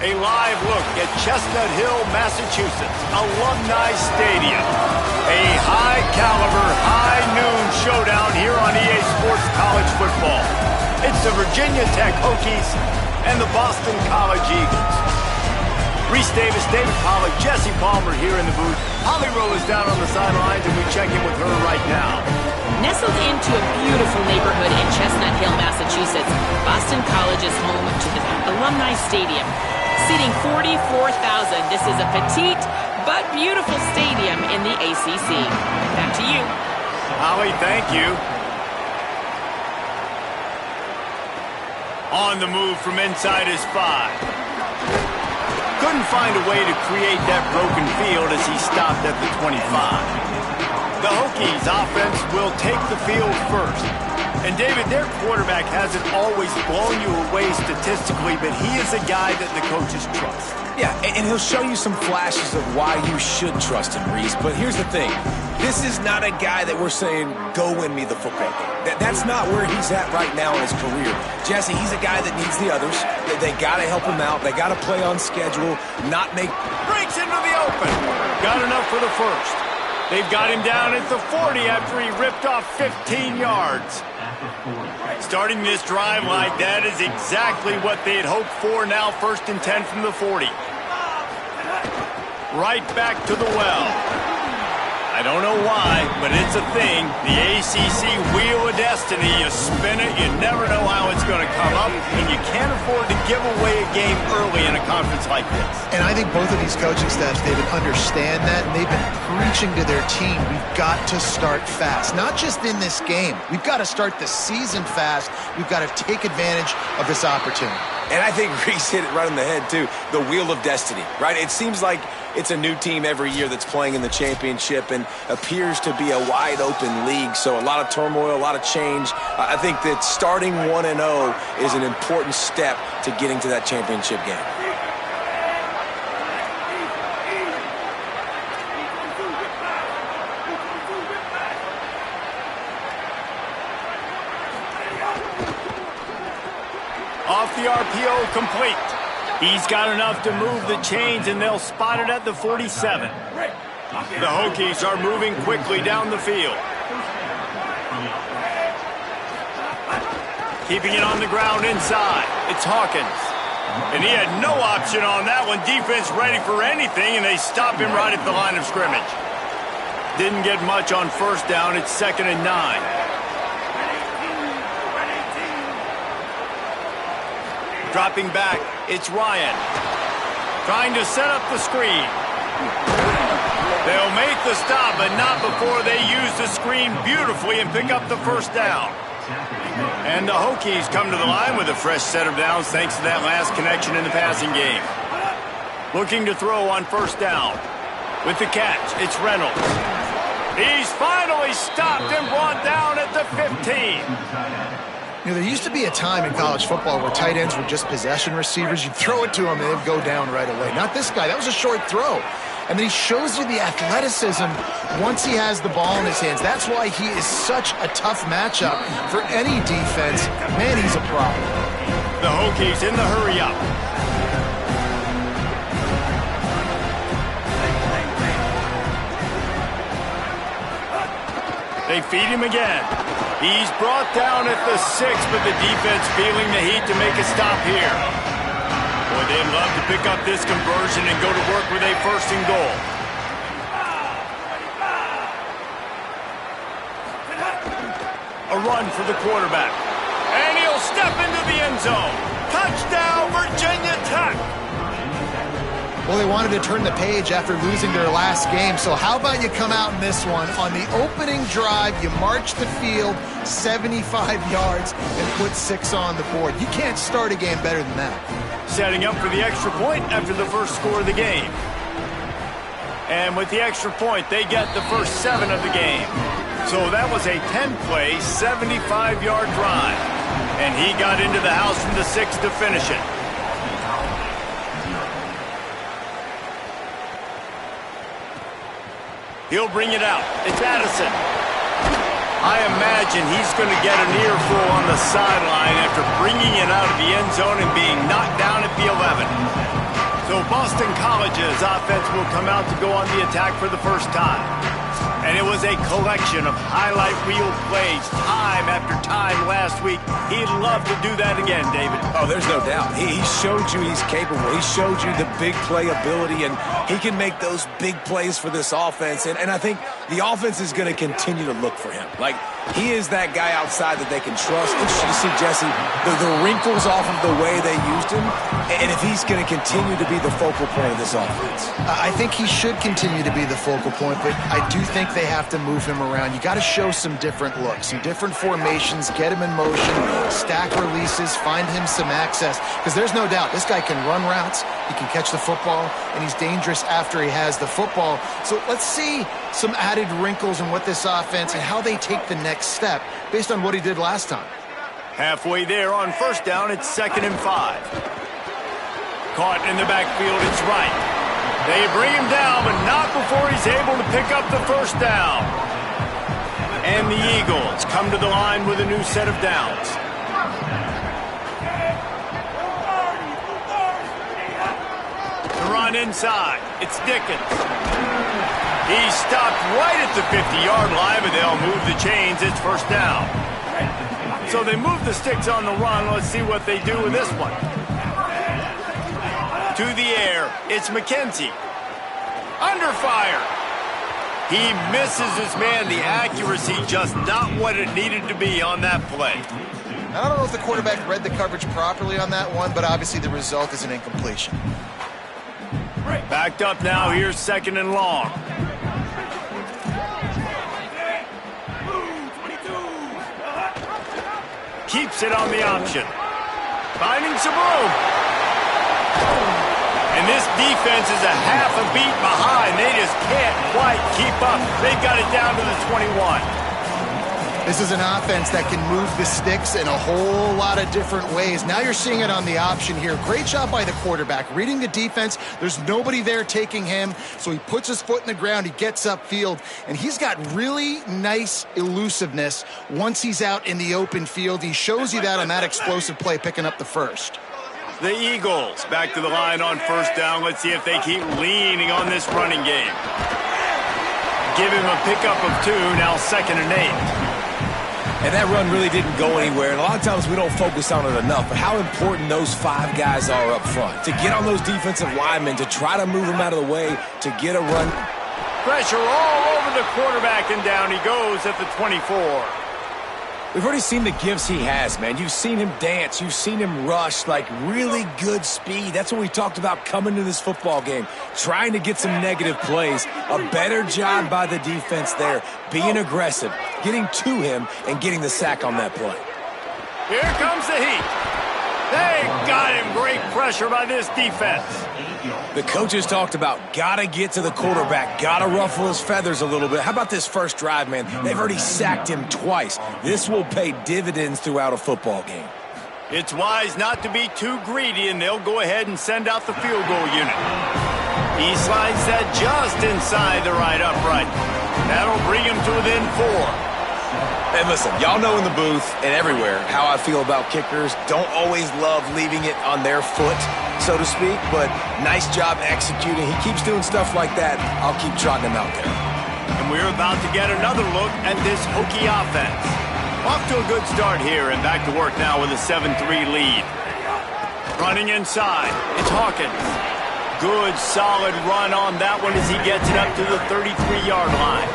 A live look at Chestnut Hill, Massachusetts, Alumni Stadium. A high-caliber, high-noon showdown here on EA Sports College Football. It's the Virginia Tech Hokies and the Boston College Eagles. Reese Davis, David Pollack, Jesse Palmer here in the booth. Holly Rowe is down on the sidelines, and we check in with her right now. Nestled into a beautiful neighborhood in Chestnut Hill, Massachusetts, Boston College is home to the Alumni Stadium. Seating 44,000, this is a petite but beautiful stadium in the ACC. Back to you. Holly, thank you. On the move from inside his 5. Couldn't find a way to create that broken field as he stopped at the 25. The Hokies offense will take the field first. And David, their quarterback hasn't always blown you away statistically, but he is a guy that the coaches trust. Yeah, and he'll show you some flashes of why you should trust him, Reese. But here's the thing. This is not a guy that we're saying, go win me the football game. That's not where he's at right now in his career. Jesse, he's a guy that needs the others. They got to help him out. They got to play on schedule, not make... Breaks into the open. Got enough for the first. They've got him down at the 40 after he ripped off 15 yards. Starting this drive like that is exactly what they had hoped for. Now 1st and 10 from the 40. Right back to the well. I don't know why, but it's a thing. The ACC Wheel of Destiny. You spin it, you never know how it's going to come up, and you can't afford to give away a game early in a conference like this. And I think both of these coaching staffs, David, understand that, and they've been preaching to their team, we've got to start fast. Not just in this game. We've got to start the season fast. We've got to take advantage of this opportunity. And I think Reese hit it right on the head, too. The Wheel of Destiny, right? It seems like it's a new team every year that's playing in the championship and appears to be a wide-open league. So a lot of turmoil, a lot of change. I think that starting 1-0 is an important step to getting to that championship game. Off the RPO, complete. He's got enough to move the chains, and they'll spot it at the 47. The Hokies are moving quickly down the field. Keeping it on the ground inside. It's Hawkins. And he had no option on that one. Defense ready for anything, and they stop him right at the line of scrimmage. Didn't get much on 1st down. It's 2nd and 9. Dropping back, it's Ryan. Trying to set up the screen. They'll make the stop, but not before they use the screen beautifully and pick up the 1st down. And the Hokies come to the line with a fresh set of downs thanks to that last connection in the passing game. Looking to throw on 1st down. With the catch, it's Reynolds. He's finally stopped and brought down at the 15. You know, there used to be a time in college football where tight ends were just possession receivers. You'd throw it to them, and they'd go down right away. Not this guy. That was a short throw. And then he shows you the athleticism once he has the ball in his hands. That's why he is such a tough matchup for any defense. Man, he's a problem. The Hokies in the hurry-up. They feed him again. He's brought down at the 6, but the defense feeling the heat to make a stop here. Boy, they'd love to pick up this conversion and go to work with a 1st and goal. A run for the quarterback. And he'll step into the end zone. Touchdown, Virginia Tech. Well, they wanted to turn the page after losing their last game, so how about you come out in this one? On the opening drive, you march the field 75 yards and put 6 on the board. You can't start a game better than that. Setting up for the extra point after the 1st score of the game. And with the extra point, they get the first 7 of the game. So that was a 10-play, 75-yard drive. And he got into the house from the 6 to finish it. He'll bring it out. It's Addison. I imagine he's going to get an earful on the sideline after bringing it out of the end zone and being knocked down at the 11. So Boston College's offense will come out to go on the attack for the first time. And it was a collection of highlight reel plays time after time last week. He'd love to do that again, David. Oh, there's no doubt. He showed you he's capable. He showed you the big play ability, and he can make those big plays for this offense. And I think the offense is going to continue to look for him. Like, he is that guy outside that they can trust. Interesting to see, Jesse, the wrinkles off of the way they used him, and if he's going to continue to be the focal point of this offense. I think he should continue to be the focal point, but I do think they have to move him around. You got to show some different looks, some different formations, get him in motion, stack releases, find him some access, because there's no doubt this guy can run routes, he can catch the football, and he's dangerous after he has the football. So let's see some added wrinkles in what this offense and how they take the next step based on what he did last time. Halfway there on first down, it's 2nd and 5. Caught in the backfield, it's right. They bring him down, but not before he's able to pick up the first down. And the Eagles come to the line with a new set of downs. The run inside. It's Dickens. He's stopped right at the 50-yard line, but they'll move the chains. It's first down. So they move the sticks on the run. Let's see what they do with this one. To the air, it's McKenzie. Under fire. He misses his man. The accuracy just not what it needed to be on that play. I don't know if the quarterback read the coverage properly on that one, but obviously the result is an incompletion. Backed up now. Here's 2nd and long. Keeps it on the option. Finding some room. And this defense is a half a beat behind. They just can't quite keep up. They've got it down to the 21. This is an offense that can move the sticks in a whole lot of different ways. Now you're seeing it on the option here. Great job by the quarterback. Reading the defense, there's nobody there taking him, so he puts his foot in the ground, he gets upfield, and he's got really nice elusiveness once he's out in the open field. He shows you that on that explosive play, picking up the first. The Eagles back to the line on first down. Let's see if they keep leaning on this running game. Give him a pickup of 2, now 2nd and 8. And that run really didn't go anywhere, and a lot of times we don't focus on it enough, but how important those 5 guys are up front. To get on those defensive linemen, to try to move them out of the way, to get a run. Pressure all over the quarterback, and down he goes at the 24. We've already seen the gifts he has, man. You've seen him dance. You've seen him rush, like really good speed. That's what we talked about coming to this football game, trying to get some negative plays. A better job by the defense there, being aggressive, getting to him, and getting the sack on that play. Here comes the heat. They got him. Great pressure by this defense. The coaches talked about gotta get to the quarterback, gotta ruffle his feathers a little bit. How about this first drive, man? They've already sacked him twice. This will pay dividends throughout a football game. It's wise not to be too greedy, and they'll go ahead and send out the field goal unit. He slides that just inside the right upright. That'll bring him to within 4. And listen, y'all know in the booth and everywhere how I feel about kickers. Don't always love leaving it on their foot, so to speak, but nice job executing. He keeps doing stuff like that. I'll keep trotting him out there. And we're about to get another look at this Hokie offense. Off to a good start here, and back to work now with a 7-3 lead. Running inside, it's Hawkins. Good, solid run on that one as he gets it up to the 33-yard line.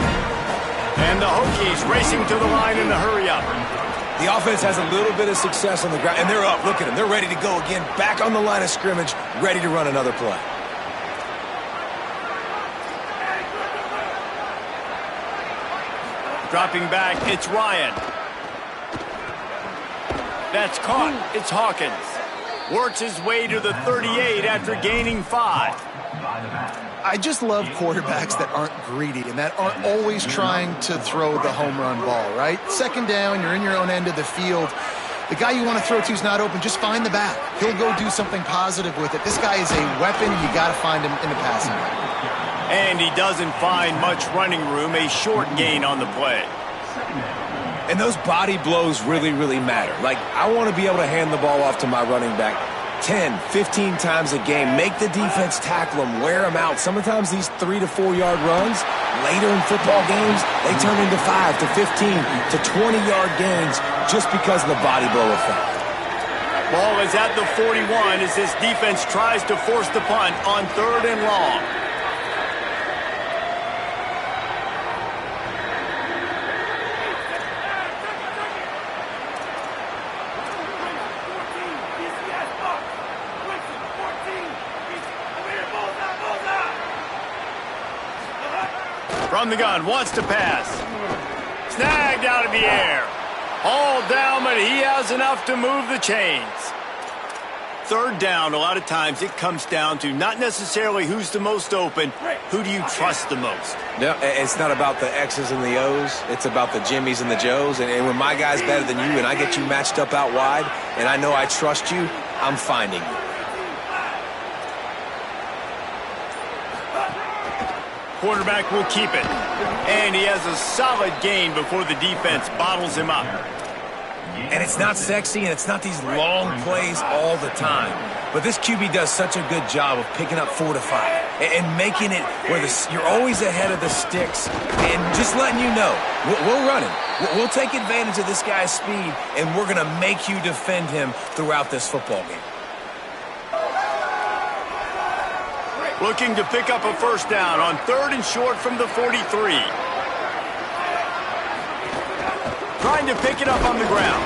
And the Hokies racing to the line in the hurry-up. The offense has a little bit of success on the ground, and they're up. Look at them. They're ready to go again, back on the line of scrimmage, ready to run another play. Dropping back, it's Ryan. That's caught. It's Hawkins. Works his way to the 38 after gaining 5. I just love quarterbacks that aren't greedy and that aren't always trying to throw the home run ball, right? 2nd down, you're in your own end of the field. The guy you want to throw to is not open. Just find the back. He'll go do something positive with it. This guy is a weapon. You got to find him in the passing game. And he doesn't find much running room. A short gain on the play. And those body blows really, really matter. Like, I want to be able to hand the ball off to my running back. 10, 15 times a game. Make the defense tackle them, wear them out. Sometimes these 3 to 4 yard runs, later in football games, they turn into 5 to 15 to 20-yard gains just because of the body blow effect. Ball is at the 41 as this defense tries to force the punt on 3rd and long. From the gun, wants to pass. Snagged out of the air. All down, but he has enough to move the chains. 3rd down, a lot of times it comes down to not necessarily who's the most open, who do you trust the most? No, it's not about the X's and the O's. It's about the Jimmies and the Joes. And when my guy's better than you and I get you matched up out wide and I know I trust you, I'm finding you. Quarterback will keep it. And he has a solid gain before the defense bottles him up. And it's not sexy and it's not these long plays all the time. But this QB does such a good job of picking up 4 to 5 and making it where you're always ahead of the sticks and just letting you know, we'll run him. We'll take advantage of this guy's speed and we're going to make you defend him throughout this football game. Looking to pick up a 1st down on 3rd and short from the 43. Trying to pick it up on the ground.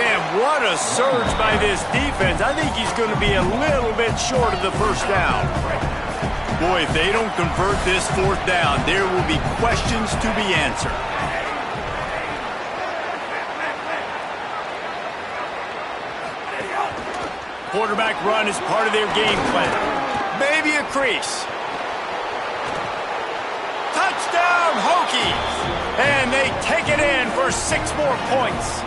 Man, what a surge by this defense. I think he's going to be a little bit short of the 1st down. Boy, if they don't convert this 4th down, there will be questions to be answered. Quarterback run is part of their game plan. Maybe a crease. Touchdown, Hokies! And they take it in for 6 more points.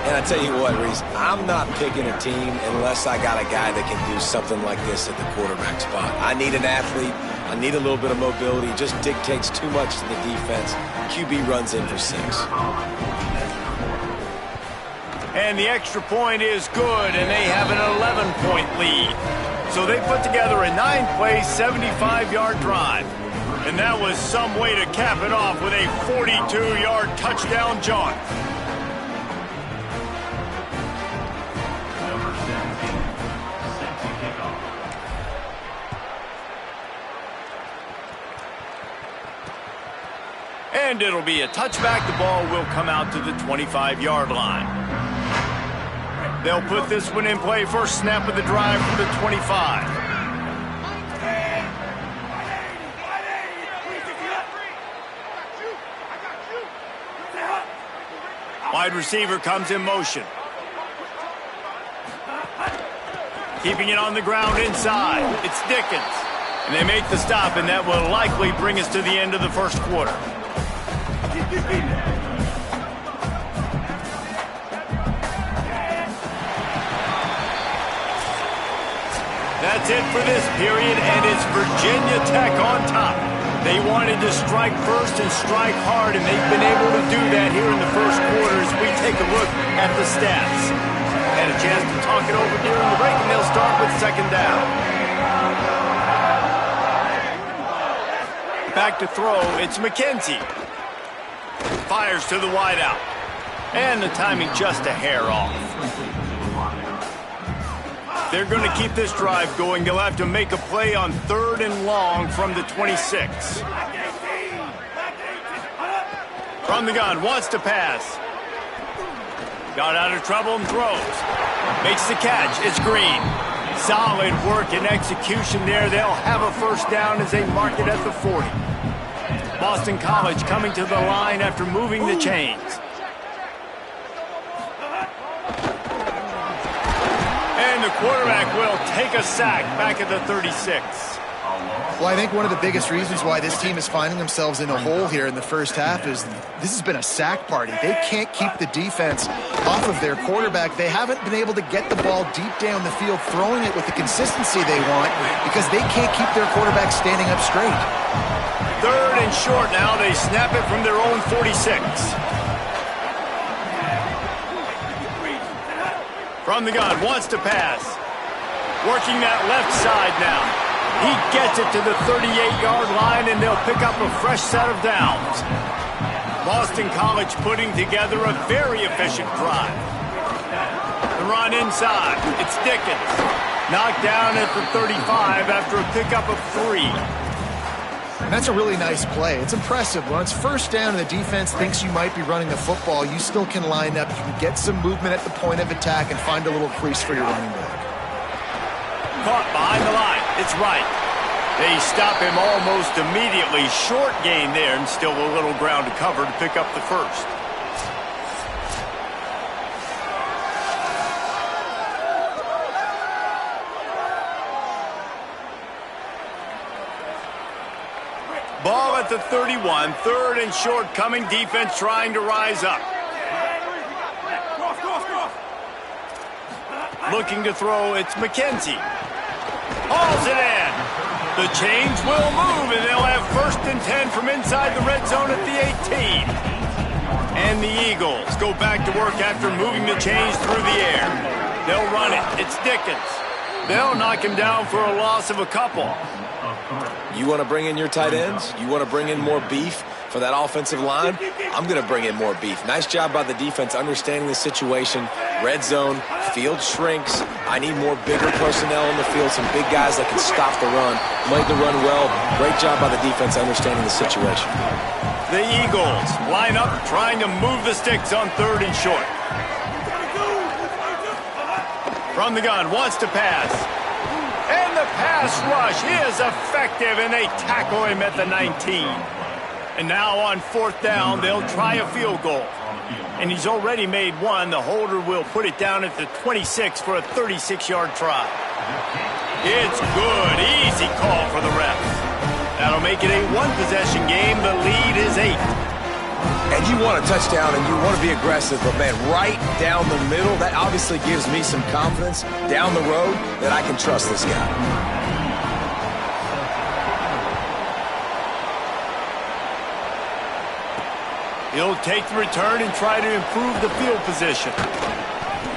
And I tell you what, Reese, I'm not picking a team unless I got a guy that can do something like this at the quarterback spot. I need an athlete. I need a little bit of mobility. It just dictates too much to the defense. QB runs in for 6. And the extra point is good, and they have an 11-point lead. So they put together a 9-play, 75-yard drive. And that was some way to cap it off with a 42-yard touchdown jaunt. And it'll be a touchback. The ball will come out to the 25-yard line. They'll put this one in play. First snap of the drive from the 25. Wide receiver comes in motion. Keeping it on the ground inside. It's Dickens. And they make the stop, and that will likely bring us to the end of the 1st quarter. That's it for this period, and it's Virginia Tech on top. They wanted to strike first and strike hard, and they've been able to do that here in the 1st quarter as we take a look at the stats. Had a chance to talk it over during the break, and they'll start with 2nd down. Back to throw, it's McKenzie. Fires to the wideout. And the timing just a hair off. They're going to keep this drive going. They'll have to make a play on 3rd and long from the 26. From the gun, wants to pass. Got out of trouble and throws. Makes the catch. It's Green. Solid work and execution there. They'll have a 1st down as they mark it at the 40. Boston College coming to the line after moving the chains. And the quarterback will take a sack back at the 36. Well, I think one of the biggest reasons why this team is finding themselves in a hole here in the 1st half is this has been a sack party. They can't keep the defense off of their quarterback. They haven't been able to get the ball deep down the field, throwing it with the consistency they want because they can't keep their quarterback standing up straight. 3rd and short now. They snap it from their own 46. From the gun, wants to pass. Working that left side now. He gets it to the 38-yard line, and they'll pick up a fresh set of downs. Boston College putting together a very efficient drive. The run inside. It's Dickens. Knocked down at the 35 after a pickup of 3. And that's a really nice play. It's impressive. When it's first down and the defense thinks you might be running the football, you still can line up. You can get some movement at the point of attack and find a little crease for your running back. Caught behind the line. It's right. They stop him almost immediately. Short gain there, and still a little ground to cover to pick up the first. Ball at the 31, third and short coming, defense trying to rise up. Looking to throw, it's McKenzie. Hauls it in. The chains will move, and they'll have 1st and 10 from inside the red zone at the 18. And the Eagles go back to work after moving the chains through the air. They'll run it. It's Dickens. They'll knock him down for a loss of a couple. You want to bring in your tight ends? You want to bring in more beef for that offensive line? I'm going to bring in more beef. Nice job by the defense understanding the situation. Red zone, field shrinks. I need more bigger personnel in the field, some big guys that can stop the run. Played the run well. Great job by the defense understanding the situation. The Eagles line up trying to move the sticks on 3rd and short. From the gun, wants to pass. And the pass rush is effective, and they tackle him at the 19. And now on 4th down, they'll try a field goal. And he's already made one. The holder will put it down at the 26 for a 36-yard try. It's good. Easy call for the refs. That'll make it a one-possession game. The lead is 8. And you want a touchdown and you want to be aggressive, but man, right down the middle, that obviously gives me some confidence down the road that I can trust this guy. He'll take the return and try to improve the field position.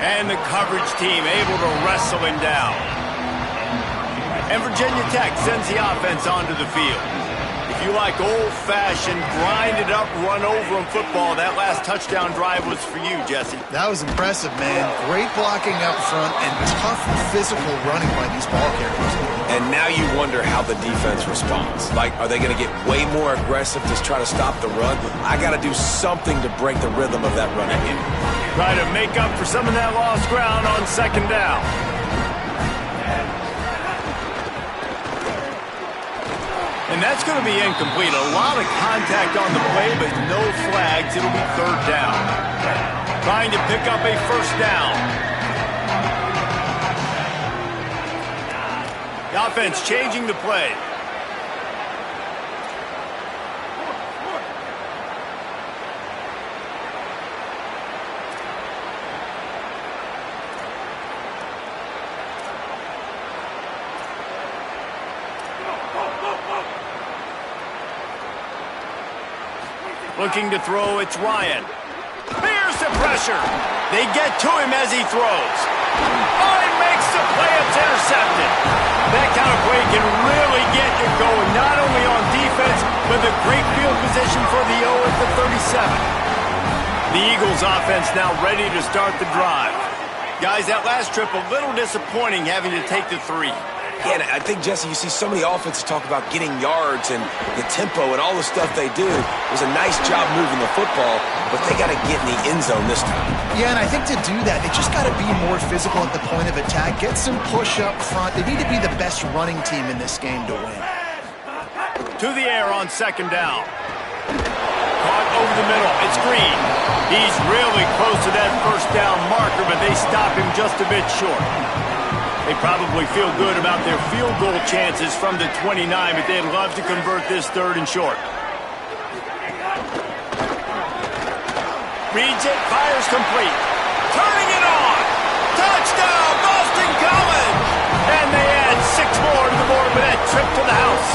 And the coverage team able to wrestle him down. And Virginia Tech sends the offense onto the field. If you like old-fashioned, grind-it-up, run-over-'em football, that last touchdown drive was for you, Jesse. That was impressive, man. Great blocking up front and tough physical running by these ball carriers. And now you wonder how the defense responds. Like, are they going to get way more aggressive to try to stop the run? I got to do something to break the rhythm of that running game. Try to make up for some of that lost ground on 2nd down. And that's going to be incomplete. A lot of contact on the play, but no flags. It'll be 3rd down. Trying to pick up a 1st down. The offense changing the play. Looking to throw, it's Ryan. Here's the pressure. They get to him as he throws. Oh, he makes the play. It's intercepted. That kind of play can really get you going, not only on defense, but the great field position for the O at the 37. The Eagles offense now ready to start the drive. Guys, that last trip a little disappointing having to take the 3. Yeah, and I think, Jesse, you see so many offenses talk about getting yards and the tempo and all the stuff they do. It was a nice job moving the football, but they got to get in the end zone this time. Yeah, and I think to do that, they just got to be more physical at the point of attack, get some push up front. They need to be the best running team in this game to win. To the air on 2nd down. Caught over the middle. It's Green. He's really close to that 1st down marker, but they stop him just a bit short. They probably feel good about their field goal chances from the 29, but they'd love to convert this 3rd and short. Reads it, fires complete. Turning it on. Touchdown, Boston College! And they add 6 more to the board with that trip to the house.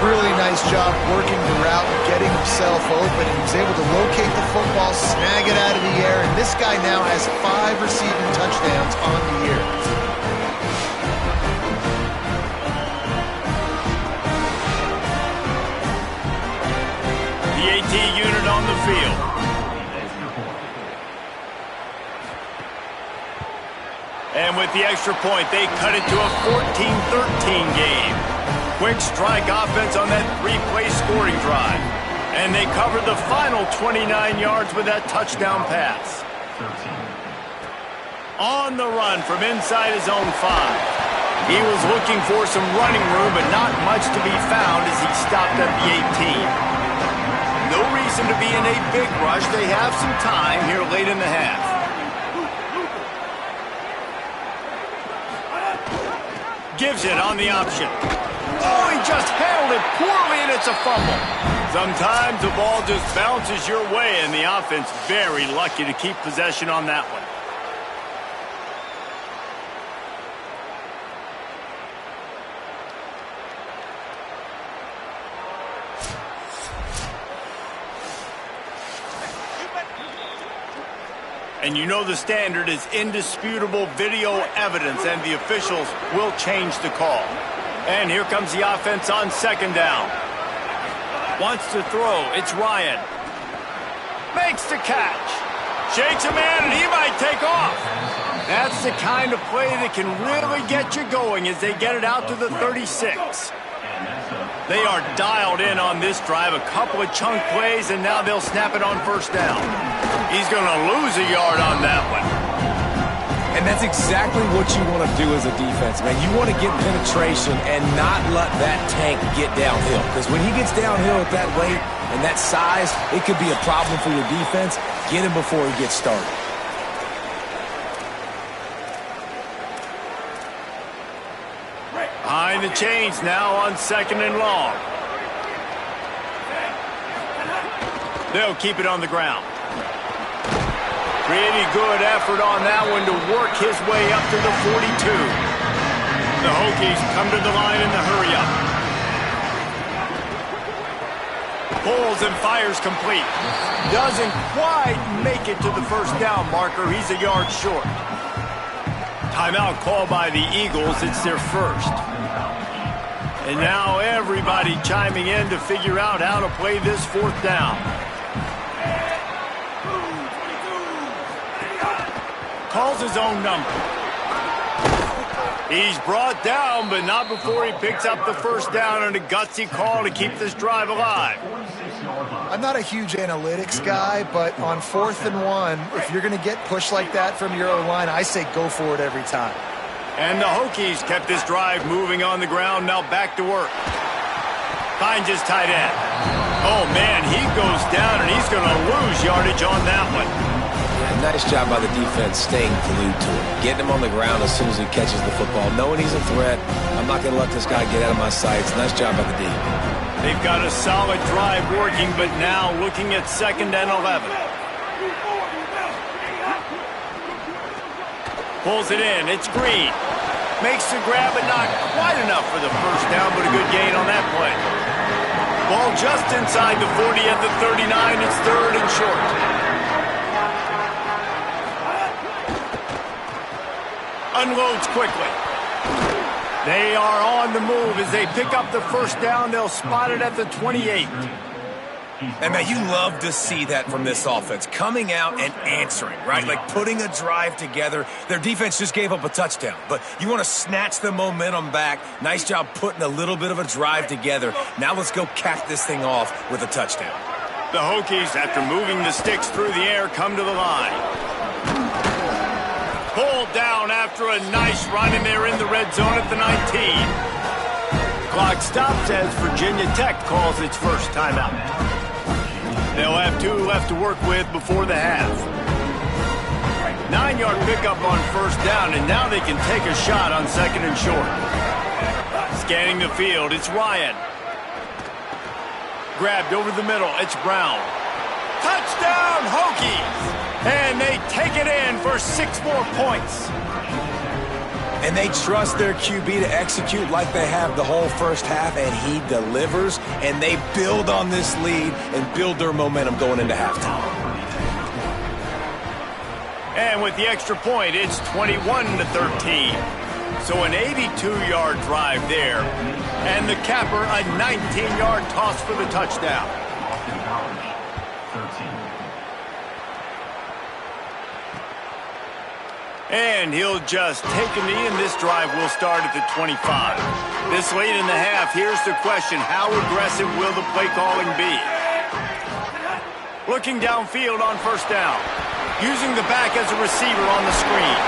Really nice job working the route and getting himself open. He was able to locate the football, snag it out of the air, and this guy now has 5 receiving touchdowns on the year. The AT unit on the field. And with the extra point, they cut it to a 14-13 game. Quick strike offense on that 3-play scoring drive. And they covered the final 29 yards with that touchdown pass. On the run from inside his own 5. He was looking for some running room, but not much to be found as he stopped at the 18. No reason to be in a big rush. They have some time here late in the half. Gives it on the option. Oh, he just handled it poorly, and it's a fumble. Sometimes the ball just bounces your way, and the offense very lucky to keep possession on that one. And you know the standard is indisputable video evidence, and the officials will change the call. And here comes the offense on second down. Wants to throw. It's Ryan. Makes the catch. Shakes a man, and he might take off. That's the kind of play that can really get you going as they get it out to the 36. They are dialed in on this drive. A couple of chunk plays, and now they'll snap it on first down. He's going to lose a yard on that one. And that's exactly what you want to do as a defense, man. You want to get penetration and not let that tank get downhill. Because when he gets downhill at that rate and that size, it could be a problem for your defense. Get him before he gets started. Behind the chains now on second and long. They'll keep it on the ground. Pretty good effort on that one to work his way up to the 42. The Hokies come to the line in the hurry-up. Pulls and fires complete. Doesn't quite make it to the first down marker. He's a yard short. Timeout called by the Eagles. It's their first. And now everybody chiming in to figure out how to play this fourth down. Calls his own number. He's brought down, but not before he picks up the first down and a gutsy call to keep this drive alive. I'm not a huge analytics guy, but on 4th and 1, if you're going to get pushed like that from your O-line, I say go for it every time. And the Hokies kept this drive moving on the ground, now back to work. Finds his tight end. Oh, man, he goes down, and he's going to lose yardage on that one. Nice job by the defense staying glued to him. Getting him on the ground as soon as he catches the football. Knowing he's a threat, I'm not going to let this guy get out of my sights. Nice job by the D. They've got a solid drive working, but now looking at second and 11. Pulls it in. It's Green. Makes the grab, but not quite enough for the first down, but a good gain on that play. Ball just inside the 40 at the 39. It's third and short. Unloads quickly. They are on the move as they pick up the first down. They'll spot it at the 28. And, man, you love to see that from this offense. Coming out and answering, right? Like putting a drive together. Their defense just gave up a touchdown. But you want to snatch the momentum back. Nice job putting a little bit of a drive together. Now let's go cap this thing off with a touchdown. The Hokies, after moving the sticks through the air, come to the line. Pulled down after a nice run, and they're in the red zone at the 19. Clock stops as Virginia Tech calls its first timeout. They'll have 2 left to work with before the half. 9-yard pickup on first down, and now they can take a shot on second and short. Scanning the field, it's Ryan. Grabbed over the middle, it's Brown. Touchdown, Hokies! And they take it in for 6 more points. And they trust their QB to execute like they have the whole first half, and he delivers, and they build on this lead and build their momentum going into halftime. And with the extra point, it's 21-13. So an 82-yard drive there. And the capper, a 19-yard toss for the touchdown. And he'll just take a knee, and this drive will start at the 25. This late in the half, here's the question. How aggressive will the play calling be? Looking downfield on first down. Using the back as a receiver on the screen.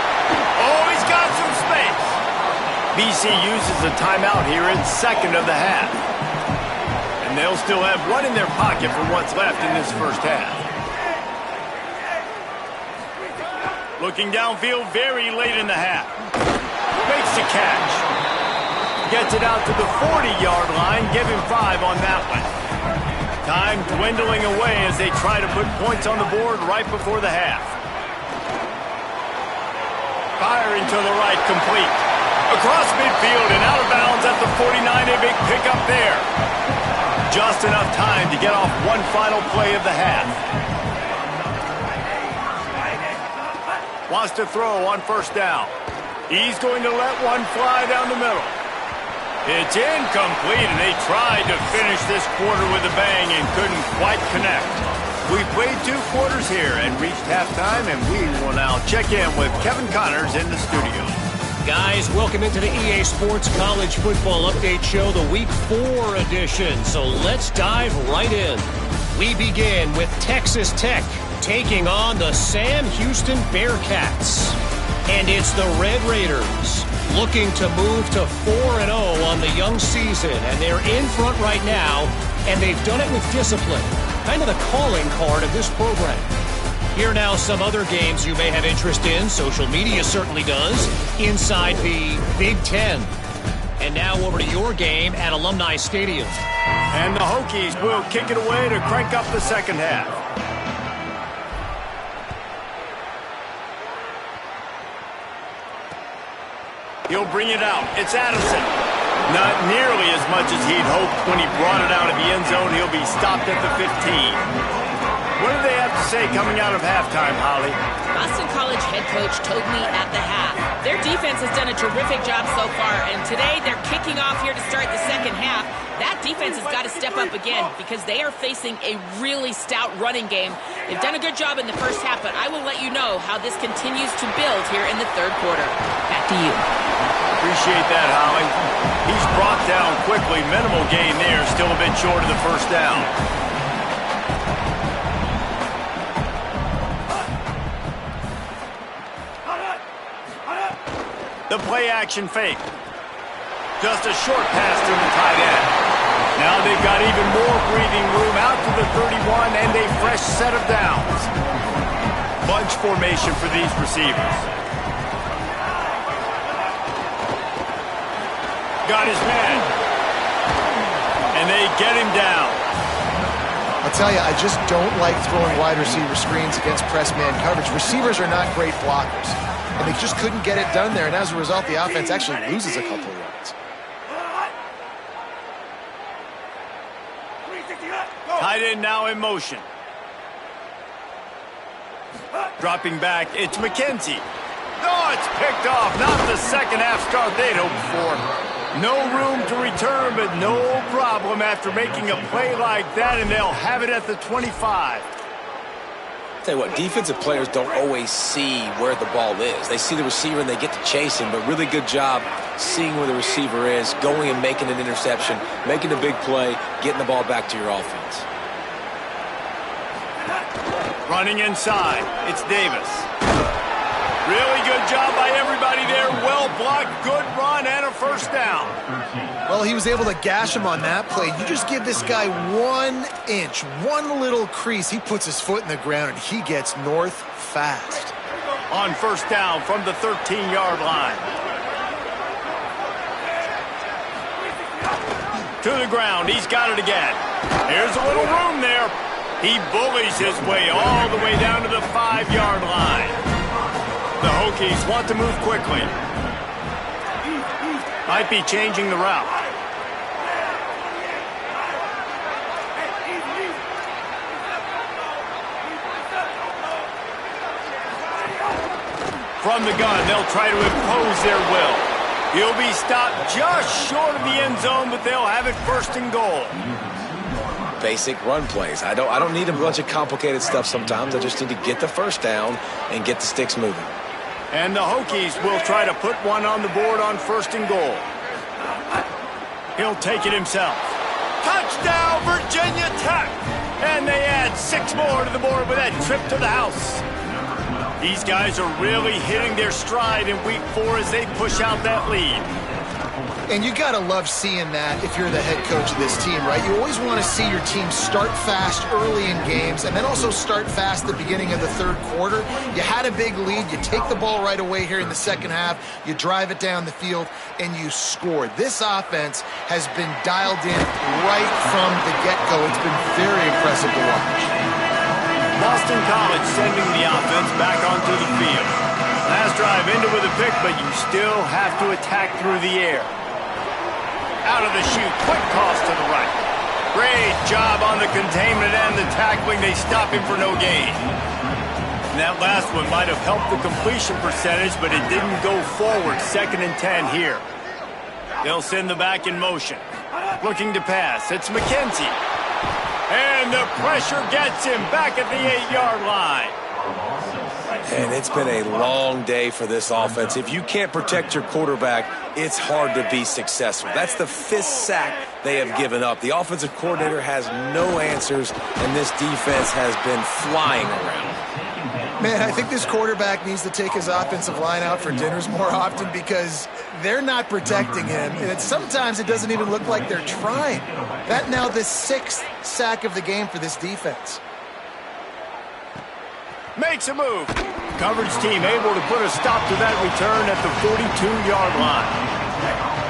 Oh, he's got some space. BC uses a timeout here in second of the half. And they'll still have one in their pocket for what's left in this first half. Looking downfield very late in the half. Makes the catch. Gets it out to the 40-yard line. Give him 5 on that one. Time dwindling away as they try to put points on the board right before the half. Firing to the right, complete. Across midfield and out of bounds at the 49. A big pickup there. Just enough time to get off one final play of the half. Wants to throw on first down. He's going to let one fly down the middle. It's incomplete, and they tried to finish this quarter with a bang and couldn't quite connect. We've played 2 quarters here and reached halftime, and we will now check in with Kevin Connors in the studio. Guys, welcome into the EA Sports College Football Update Show, the Week 4 edition. So let's dive right in. We begin with Texas Tech taking on the Sam Houston Bearcats. And it's the Red Raiders looking to move to 4-0 on the young season. And they're in front right now, and they've done it with discipline. Kind of the calling card of this program. Here now some other games you may have interest in. Social media certainly does. Inside the Big Ten. And now over to your game at Alumni Stadium. And the Hokies will kick it away to crank up the second half. He'll bring it out. It's Addison. Not nearly as much as he'd hoped when he brought it out of the end zone. He'll be stopped at the 15. What do they have to say coming out of halftime, Holly? Boston College head coach told me at the half, their defense has done a terrific job so far, and today they're kicking off here to start the second half. That defense has got to step up again because they are facing a really stout running game. They've done a good job in the first half, but I will let you know how this continues to build here in the third quarter. Back to you. Appreciate that, Holly. He's brought down quickly. Minimal gain there. Still a bit short of the first down. The play-action fake. Just a short pass to the tight end. Now they've got even more breathing room out to the 31 and a fresh set of downs. Bunch formation for these receivers. Got his man. And they get him down. I'll tell you, I just don't like throwing wide receiver screens against press man coverage. Receivers are not great blockers. And they just couldn't get it done there. And as a result, the offense actually loses a couple of yards. Tight end now in motion. Dropping back, it's McKenzie. Oh, it's picked off. Not the second half start they'd hoped for. No room to return, but no problem after making a play like that, and they'll have it at the 25. Tell you what, defensive players don't always see where the ball is. They see the receiver and they get to chase him, but really good job seeing where the receiver is, going and making an interception, making a big play, getting the ball back to your offense. Running inside, it's Davis. Really good job by everybody there. Well blocked, good run, and a first down. Well, he was able to gash him on that play. You just give this guy 1 inch, one little crease. He puts his foot in the ground, and he gets north fast. On first down from the 13-yard line. To the ground, he's got it again. Here's a little room there. He bullies his way all the way down to the 5-yard line. The Hokies want to move quickly. Might be changing the route. From the gun, they'll try to impose their will. He'll be stopped just short of the end zone, but they'll have it first and goal. Basic run plays. I don't need a bunch of complicated stuff sometimes. I just need to get the first down and get the sticks moving. And the Hokies will try to put one on the board on first and goal. He'll take it himself. Touchdown, Virginia Tech! And they add 6 more to the board with that trip to the house. These guys are really hitting their stride in week 4 as they push out that lead. And you got to love seeing that if you're the head coach of this team, right? You always want to see your team start fast early in games and then also start fast at the beginning of the third quarter. You had a big lead. You take the ball right away here in the second half. You drive it down the field, and you score. This offense has been dialed in right from the get-go. It's been very impressive to watch. Boston College sending the offense back onto the field. Last drive ended with a pick, but you still have to attack through the air. Out of the chute, quick toss to the right. Great job on the containment and the tackling. They stop him for no gain. And that last one might have helped the completion percentage, but it didn't go forward. 2nd and 10 here. They'll send the back in motion. Looking to pass. It's McKenzie. And the pressure gets him back at the 8-yard line. And it's been a long day for this offense. If you can't protect your quarterback, it's hard to be successful. That's the 5th sack they have given up. The offensive coordinator has no answers, and this defense has been flying around. Man, I think this quarterback needs to take his offensive line out for dinners more often because they're not protecting him. And sometimes it doesn't even look like they're trying. That now the 6th sack of the game for this defense. Makes a move. Coverage team able to put a stop to that return at the 42-yard line.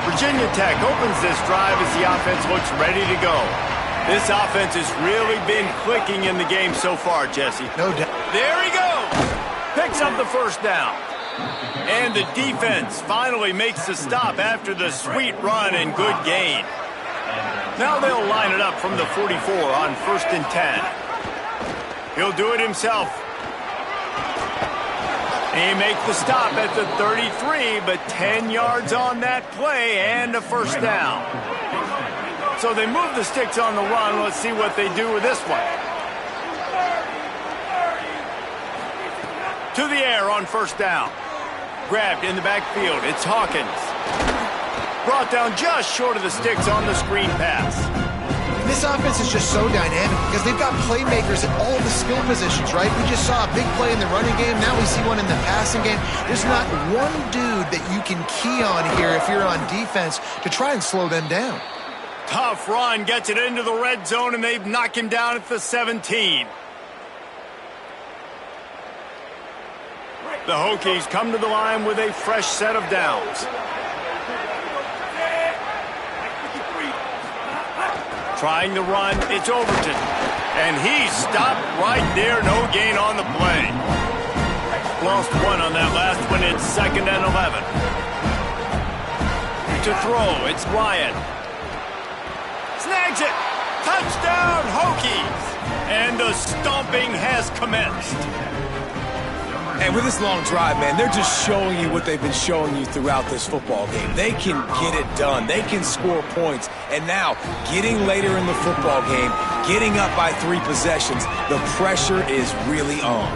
Virginia Tech opens this drive as the offense looks ready to go. This offense has really been clicking in the game so far, Jesse. No doubt. There he goes. Picks up the first down. And the defense finally makes the stop after the sweet run and good gain. Now they'll line it up from the 44 on 1st and 10. He'll do it himself. He makes the stop at the 33, but 10 yards on that play and a first down. So they move the sticks on the run. Let's see what they do with this one. To the air on first down. Grabbed in the backfield. It's Hawkins. Brought down just short of the sticks on the screen pass. This offense is just so dynamic because they've got playmakers at all the skill positions, right? We just saw a big play in the running game. Now we see one in the passing game. There's not one dude that you can key on here if you're on defense to try and slow them down. Tough run, gets it into the red zone, and they've knocked him down at the 17. The Hokies come to the line with a fresh set of downs. Trying to run, it's Overton. And he's stopped right there, no gain on the play. Lost one on that last one, it's 2nd and 11. To throw, it's Wyatt. Snags it! Touchdown, Hokies! And the stomping has commenced. And with this long drive, man, they're just showing you what they've been showing you throughout this football game. They can get it done. They can score points. And now, getting later in the football game, getting up by 3 possessions, the pressure is really on.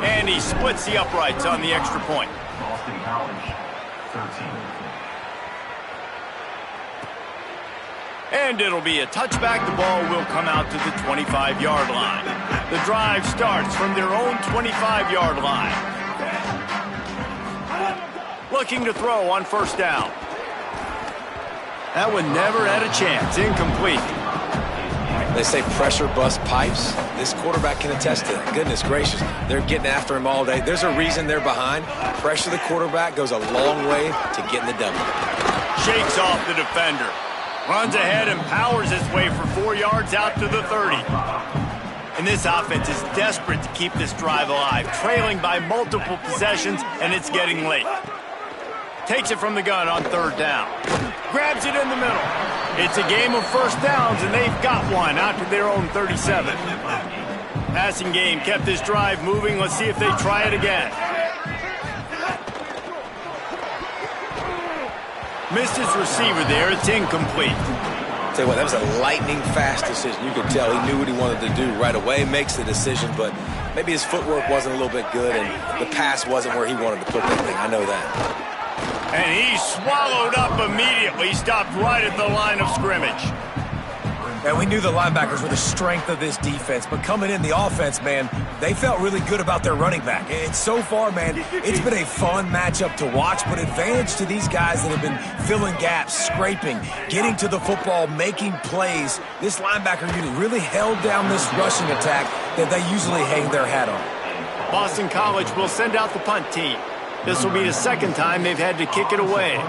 And he splits the uprights on the extra point. Boston College, 13. And it'll be a touchback. The ball will come out to the 25-yard line. The drive starts from their own 25-yard line. Looking to throw on first down. That one never had a chance. Incomplete. They say pressure bust pipes. This quarterback can attest to that. Goodness gracious. They're getting after him all day. There's a reason they're behind. Pressure the quarterback goes a long way to getting the W. Shakes off the defender. Runs ahead and powers his way for 4 yards out to the 30. And this offense is desperate to keep this drive alive, trailing by multiple possessions, and it's getting late. Takes it from the gun on third down. Grabs it in the middle. It's a game of first downs, and they've got one out to their own 37. Passing game kept this drive moving. Let's see if they try it again. Missed his receiver there. It's incomplete. Tell you what, that was a lightning-fast decision. You could tell he knew what he wanted to do right away, makes the decision, but maybe his footwork wasn't a little bit good, and the pass wasn't where he wanted to put that thing. I know that. And he swallowed up immediately. Stopped right at the line of scrimmage. And we knew the linebackers were the strength of this defense, but coming in the offense, man, they felt really good about their running back. And so far, man, it's been a fun matchup to watch, but advantage to these guys that have been filling gaps, scraping, getting to the football, making plays. This linebacker unit really held down this rushing attack that they usually hang their hat on. Boston College will send out the punt team. This will be the second time they've had to kick it away.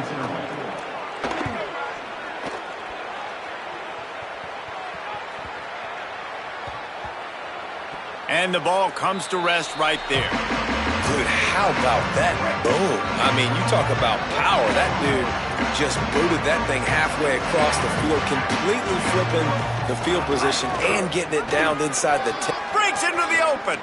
And the ball comes to rest right there. Dude, how about that boom? I mean, you talk about power. That dude just booted that thing halfway across the field, completely flipping the field position and getting it down inside the 10. Breaks into the open.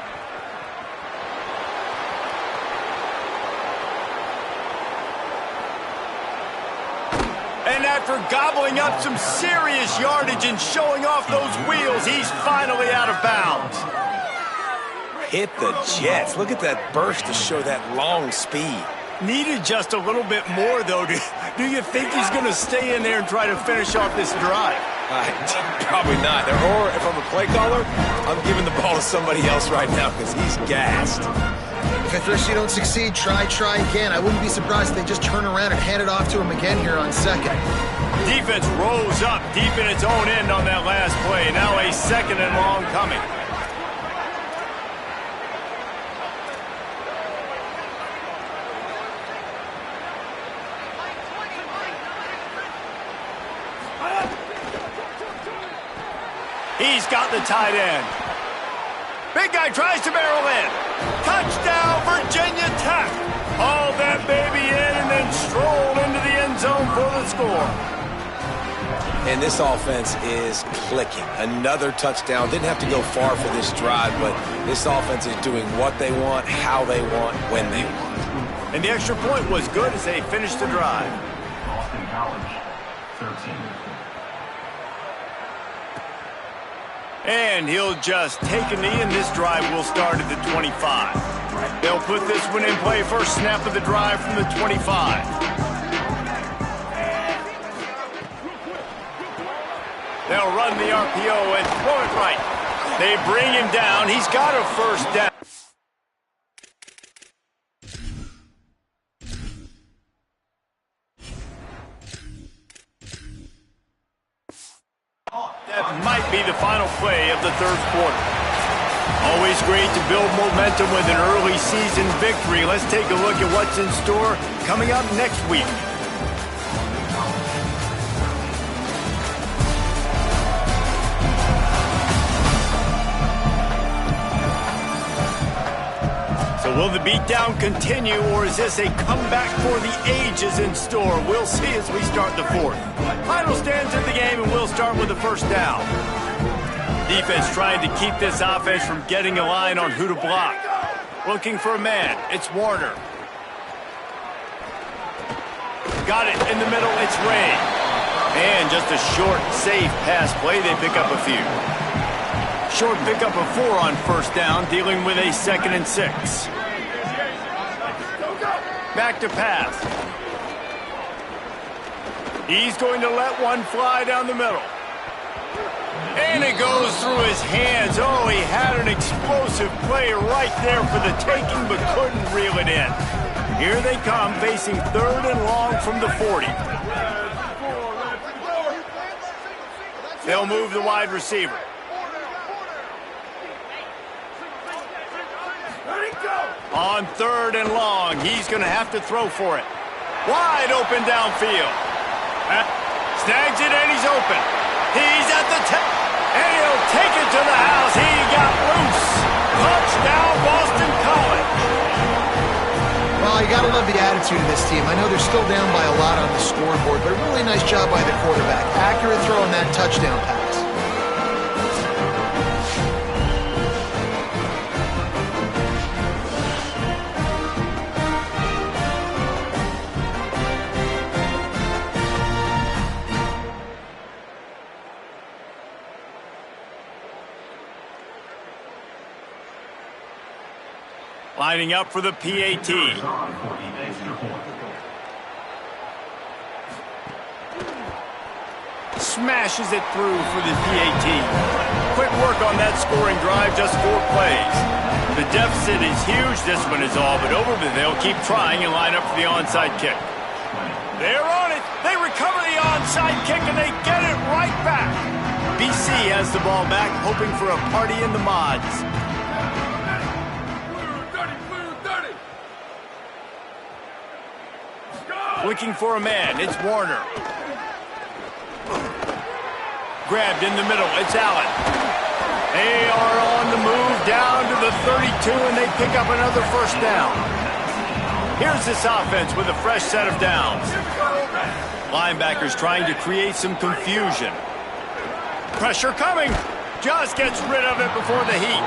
And after gobbling up some serious yardage and showing off those wheels, he's finally out of bounds. Hit the Jets. Look at that burst to show that long speed. Needed just a little bit more, though. Do you think he's going to stay in there and try to finish off this drive? Probably not. Or if I'm a play caller, I'm giving the ball to somebody else right now because he's gassed. If at first you don't succeed, try again. I wouldn't be surprised if they just turn around and hand it off to him again here on second. Defense rose up deep in its own end on that last play. Now a second and long coming. He's got the tight end. Big guy tries to barrel in. Touchdown, Virginia Tech. Hauled that baby in and then strolled into the end zone for the score. And this offense is clicking. Another touchdown. Didn't have to go far for this drive, but this offense is doing what they want, how they want, when they want. And the extra point was good as they finished the drive. Boston College, 13. And he'll just take a knee, and this drive will start at the 25. They'll put this one in play. First snap of the drive from the 25. They'll run the RPO and throw it right. They bring him down. He's got a first down. That might be the final play of the third quarter. Always great to build momentum with an early season victory. Let's take a look at what's in store coming up next week. So will the beatdown continue, or is this a comeback for the ages in store? We'll see as we start the fourth. Final stands in the game, and we'll start with the first down. Defense trying to keep this offense from getting a line on who to block. Looking for a man. It's Warner. Got it in the middle. It's Ray. And just a short, safe pass play. They pick up a few. Short pickup of 4 on first down, dealing with a 2nd and 6. Back to pass. He's going to let one fly down the middle. And it goes through his hands. Oh, he had an explosive play right there for the taking, but couldn't reel it in. Here they come, facing 3rd and long from the 40. They'll move the wide receiver. On 3rd and long, he's going to have to throw for it. Wide open downfield. Snags it, and he's open. He's at the 10, and he'll take it to the house. He got loose. Touchdown, Boston College. Well, you got to love the attitude of this team. I know they're still down by a lot on the scoreboard, but a really nice job by the quarterback. Accurate throw on that touchdown pass. Lining up for the PAT. Smashes it through for the PAT. Quick work on that scoring drive, just 4 plays. The deficit is huge, this one is all but over, but they'll keep trying and line up for the onside kick. They're on it. They recover the onside kick, and they get it right back. BC has the ball back, hoping for a party in the mods. Looking for a man. It's Warner. Grabbed in the middle. It's Allen. They are on the move down to the 32, and they pick up another first down. Here's this offense with a fresh set of downs. Linebackers trying to create some confusion. Pressure coming. Just gets rid of it before the heat.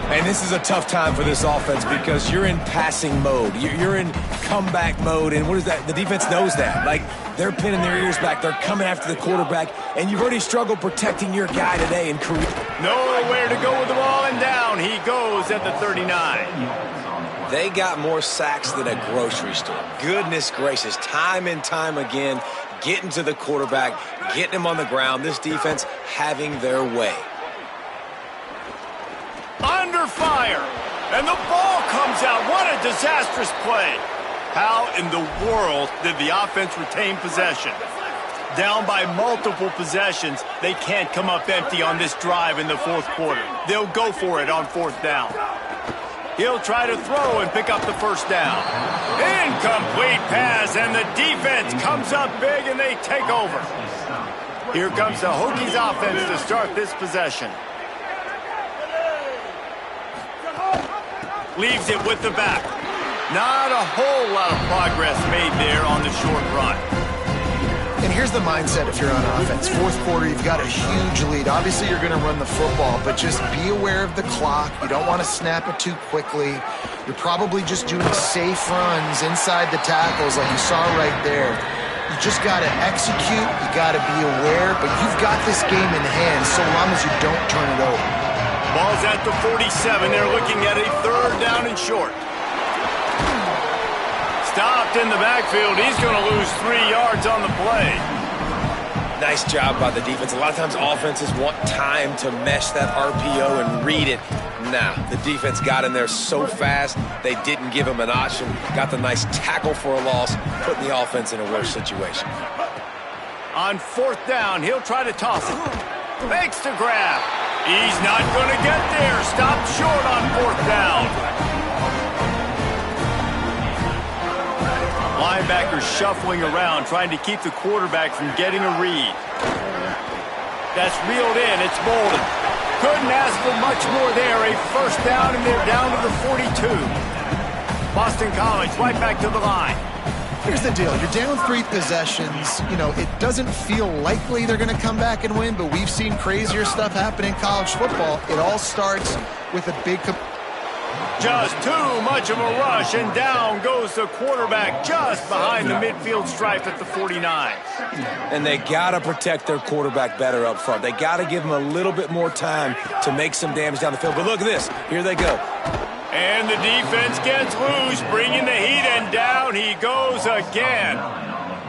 And this is a tough time for this offense because you're in passing mode. You're in comeback mode, and what is that? The defense knows that. Like, they're pinning their ears back. They're coming after the quarterback, and you've already struggled protecting your guy today in career. Nowhere to go with the ball, and down he goes at the 39. They got more sacks than a grocery store. Goodness gracious, time and time again, getting to the quarterback, getting him on the ground. This defense having their way. Under fire, and the ball comes out. What a disastrous play. How in the world did the offense retain possession? Down by multiple possessions, they can't come up empty on this drive in the 4th quarter. They'll go for it on 4th down. He'll try to throw and pick up the first down. Incomplete pass, and the defense comes up big, and they take over. Here comes the Hokies offense to start this possession. Leaves it with the back. Not a whole lot of progress made there on the short run. And here's the mindset if you're on offense. 4th quarter, you've got a huge lead. Obviously, you're going to run the football, but just be aware of the clock. You don't want to snap it too quickly. You're probably just doing safe runs inside the tackles like you saw right there. You just got to execute. You got to be aware, but you've got this game in hand so long as you don't turn it over. Ball's at the 47. They're looking at a 3rd down and short. Stopped in the backfield. He's going to lose 3 yards on the play. Nice job by the defense. A lot of times offenses want time to mesh that RPO and read it. Nah, the defense got in there so fast, they didn't give him an option. Got the nice tackle for a loss, putting the offense in a worse situation. On 4th down, he'll try to toss it. Fakes to grab. He's not going to get there. Stopped short on 4th down. Linebackers shuffling around, trying to keep the quarterback from getting a read. That's reeled in. It's Bolden. Couldn't ask for much more there. A first down, and they're down to the 42. Boston College right back to the line. Here's the deal. You're down 3 possessions. You know, it doesn't feel likely they're going to come back and win, but we've seen crazier stuff happen in college football. It all starts with a big... Just too much of a rush, and down goes the quarterback just behind the midfield stripe at the 49. And they got to protect their quarterback better up front. They got to give him a little bit more time to make some damage down the field. But look at this. Here they go. And the defense gets loose, bringing the heat, and down he goes again.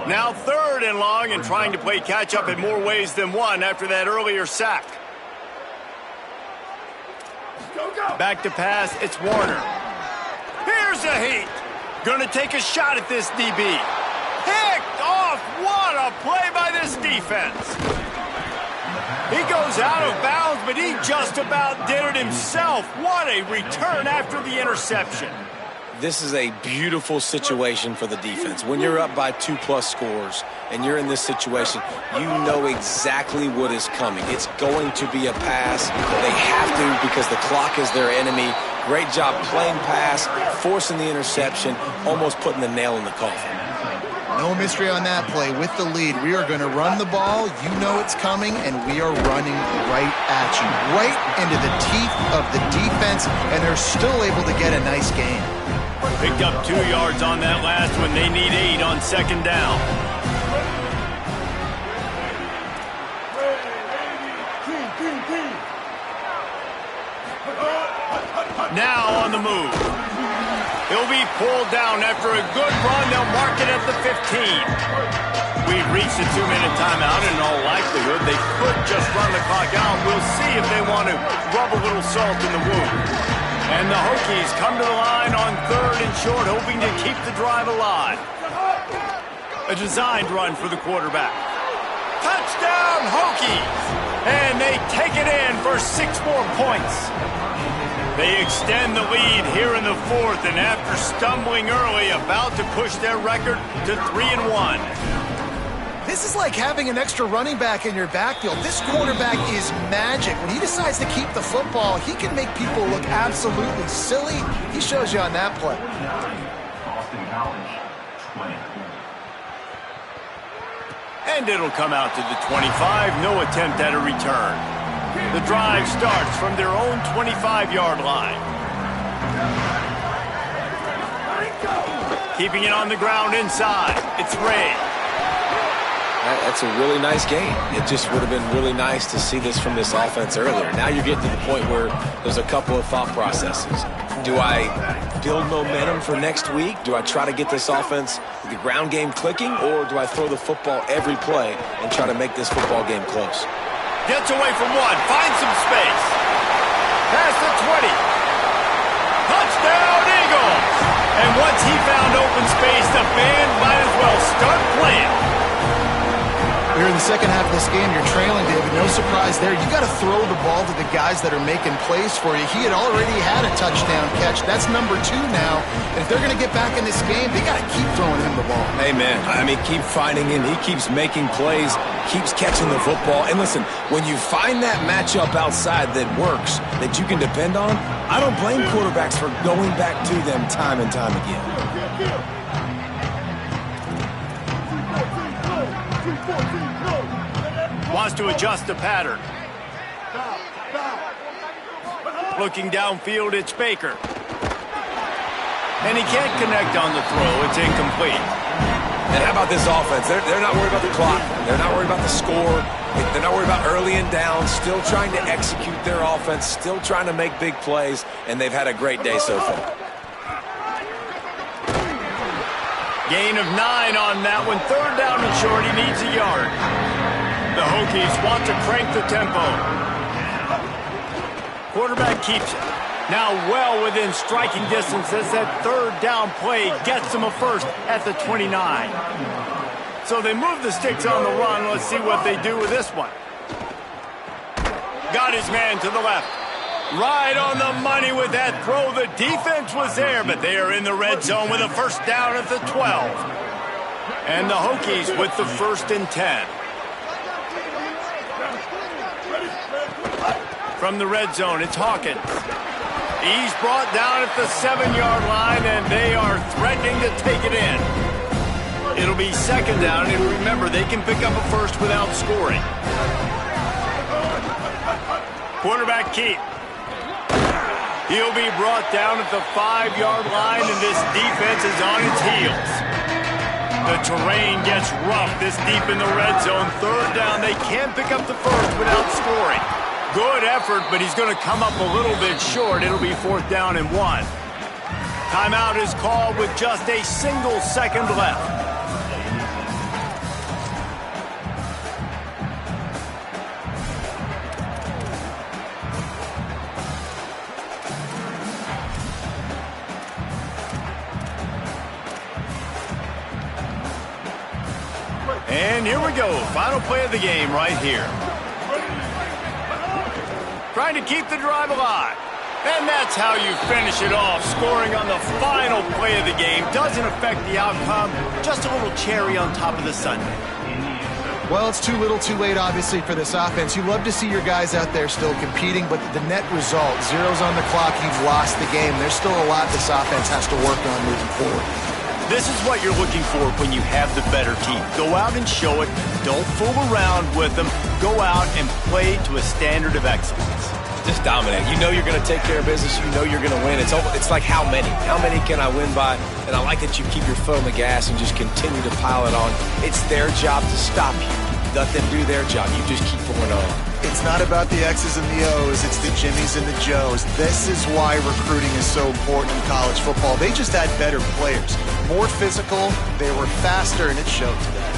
Now 3rd and long, and trying to play catch-up in more ways than one after that earlier sack. Back to pass, it's Warner. Here's a heat. Going to take a shot at this DB. Picked off. What a play by this defense. He goes out of bounds, but he just about did it himself. What a return after the interception. This is a beautiful situation for the defense. When you're up by 2+ scores and you're in this situation, you know exactly what is coming. It's going to be a pass. They have to because the clock is their enemy. Great job playing pass, forcing the interception, almost putting the nail in the coffin. No mystery on that play. With the lead, we are going to run the ball. You know it's coming, and we are running right at you. Right into the teeth of the defense, and they're still able to get a nice game. Picked up 2 yards on that last one. They need 8 on 2nd down. Now on the move. He'll be pulled down after a good run. They'll mark it at the 15. We've reached a 2-minute timeout, and in all likelihood, they could just run the clock out. We'll see if they want to rub a little salt in the wound. And the Hokies come to the line on 3rd and short, hoping to keep the drive alive. A designed run for the quarterback. Touchdown, Hokies! And they take it in for 6 more points. They extend the lead here in the 4th, and after stumbling early, about to push their record to 3-1. This is like having an extra running back in your backfield. This quarterback is magic. When he decides to keep the football, he can make people look absolutely silly. He shows you on that play. Boston College, 20. And it'll come out to the 25. No attempt at a return. The drive starts from their own 25-yard line. Keeping it on the ground inside. It's Ray. That's a really nice game. It just would have been really nice to see this from this offense earlier. Now you're getting to the point where there's a couple of thought processes. Do I build momentum for next week? Do I try to get this offense, the ground game clicking, or do I throw the football every play and try to make this football game close? Gets away from one, finds some space. Past the 20. Touchdown, Eagles! And once he found open space, the band might as well start playing. Here in the second half of this game, you're trailing, David. No surprise there. You got to throw the ball to the guys that are making plays for you. He had already had a touchdown catch. That's number 2 now. And if they're going to get back in this game, they got to keep throwing him the ball. Amen. I mean, keep finding him. He keeps making plays, keeps catching the football. And listen, when you find that matchup outside that works, that you can depend on, I don't blame quarterbacks for going back to them time and time again. Wants to adjust the pattern. Looking downfield, it's Baker. And he can't connect on the throw. It's incomplete. And how about this offense? They're not worried about the clock. They're not worried about the score. They're not worried about early and down. Still trying to execute their offense. Still trying to make big plays. And they've had a great day so far. Gain of 9 on that one. 3rd down and short. He needs a yard. The Hokies want to crank the tempo. Quarterback keeps it. Now well within striking distance as that 3rd down play gets them a first at the 29. So they move the sticks on the run. Let's see what they do with this one. Got his man to the left. Right on the money with that throw. The defense was there, but they are in the red zone with a first down at the 12. And the Hokies with the 1st and 10. From the red zone, it's Hawkins. He's brought down at the 7-yard line, and they are threatening to take it in. It'll be 2nd down, and remember, they can pick up a first without scoring. Quarterback keep. He'll be brought down at the 5-yard line, and this defense is on its heels. The terrain gets rough this deep in the red zone. 3rd down, they can't pick up the first without scoring. Good effort, but he's going to come up a little bit short. It'll be 4th down and 1. Timeout is called with just a single second left. And here we go. Final play of the game right here. Trying to keep the drive alive. And that's how you finish it off. Scoring on the final play of the game doesn't affect the outcome. Just a little cherry on top of the sundae. Well, it's too little, too late, obviously, for this offense. You love to see your guys out there still competing, but the net result, 0's on the clock, you've lost the game. There's still a lot this offense has to work on moving forward. This is what you're looking for when you have the better team. Go out and show it. Don't fool around with them. Go out and play to a standard of excellence. Just dominate. You know you're going to take care of business. You know you're going to win. It's like how many? How many can I win by? And I like that you keep your foot on the gas and just continue to pile it on. It's their job to stop you. let them do their job. You just keep going on. It's not about the X's and the O's. It's the Jimmies and the Joes. This is why recruiting is so important in college football. They just had better players, more physical. They were faster, and it showed today.